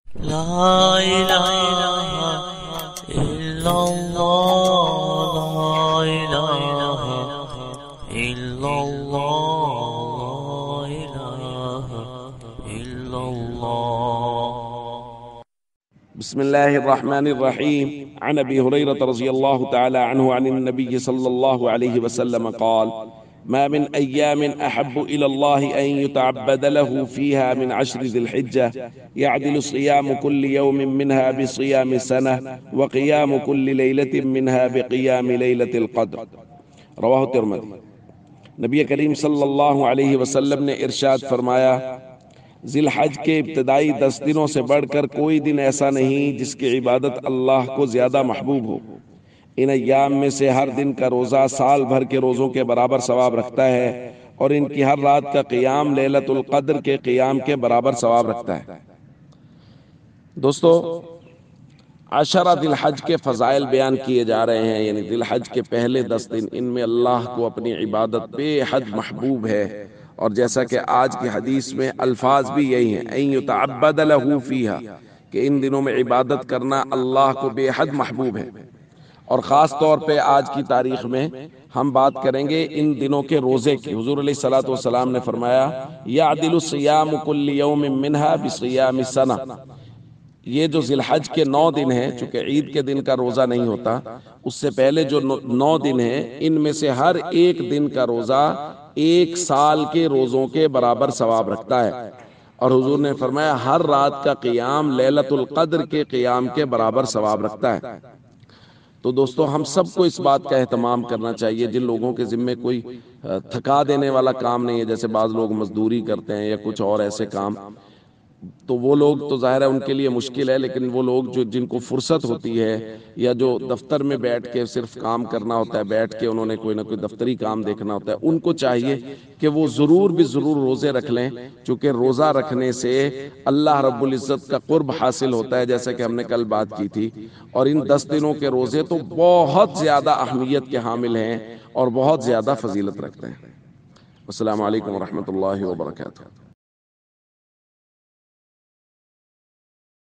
لا إله إلا الله، لا إله إلا الله، لا إله إلا الله. بسم الله الرحمن الرحيم. عن أبي هريرة رضي الله تعالى عنه عن النبي صلى الله عليه وسلم قال: ما من أيام أحب إلى الله أن يتعبد له فيها من 10 ذي الحجة يعدل صيام كل يوم منها بصيام سنة وقيام كل ليلة منها بقيام ليلة القدر. رواہ ترمذی۔ نبی کریم صلی اللہ علیہ وسلم نے ارشاد فرمایا: ذی الحج کے ابتدائی 10 دنوں سے بڑھ کر کوئی دن ایسا نہیں جس کی عبادت اللہ کو زیادہ محبوب ہو۔ ان ایام میں سے ہر دن کا روزہ سال بھر کے روزوں کے برابر ثواب رکھتا ہے، اور ان کی ہر رات کا قیام لیلۃ القدر کے قیام کے برابر ثواب رکھتا ہے۔ دوستو، عشرہ ذی الحج کے فضائل بیان کیے جا رہے ہیں، یعنی ذی الحج کے پہلے 10 دن، ان میں اللہ کو اپنی عبادت بے حد محبوب ہے، اور جیسا کہ آج کی حدیث میں الفاظ بھی یہی ہیں، ان یتعبد لہ فیہا، کہ ان دنوں میں عبادت کرنا اللہ کو بے حد محبوب ہے۔ اور خاص طور پہ آج کی تاریخ میں ہم بات کریں گے ان دنوں کے روزے کی۔ حضور علیہ الصلوۃ والسلام نے فرمایا: یعدل صیام کل یوم منہا بصیام سنہ۔ یہ جو ذی الحج کے 9 دن ہیں، چونکہ عید کے دن کا روزہ نہیں ہوتا، اس سے پہلے جو 9 دن ہیں، ان میں سے ہر ایک دن کا روزہ 1 سال کے روزوں کے برابر ثواب رکھتا ہے۔ اور حضور نے فرمایا ہر رات کا قیام لیلۃ القدر کے قیام کے برابر ثواب رکھتا ہے۔ تو دوستو، ہم سب کو اس بات کا اہتمام کرنا چاہیے، جن لوگوں کے ذمے کوئی تھکا دینے والا کام نہیں ہے، جیسے بعض لوگ مزدوری کرتے ہیں یا کچھ اور ایسے کام، تو وہ لوگ تو ظاہر ہے ان کے لیے مشکل ہے، لیکن وہ لوگ جن کو فرصت ہوتی ہے، یا جو دفتر میں بیٹھ کے صرف کام کرنا ہوتا ہے، بیٹھ کے انہوں نے کوئی نہ کوئی دفتری کام دیکھنا ہوتا ہے، ان کو چاہیے کہ وہ ضرور بھی ضرور روزے رکھ لیں، چونکہ روزہ رکھنے سے اللہ رب العزت کا قرب حاصل ہوتا ہے، جیسا کہ ہم نے کل بات کی تھی۔ اور ان 10 دنوں کے روزے تو بہت زیادہ اہمیت کے حامل ہیں اور بہت زیادہ فضیلت رکھتے ہیں۔ السلام علیکم ورحمۃ اللہ وبرکاتہ۔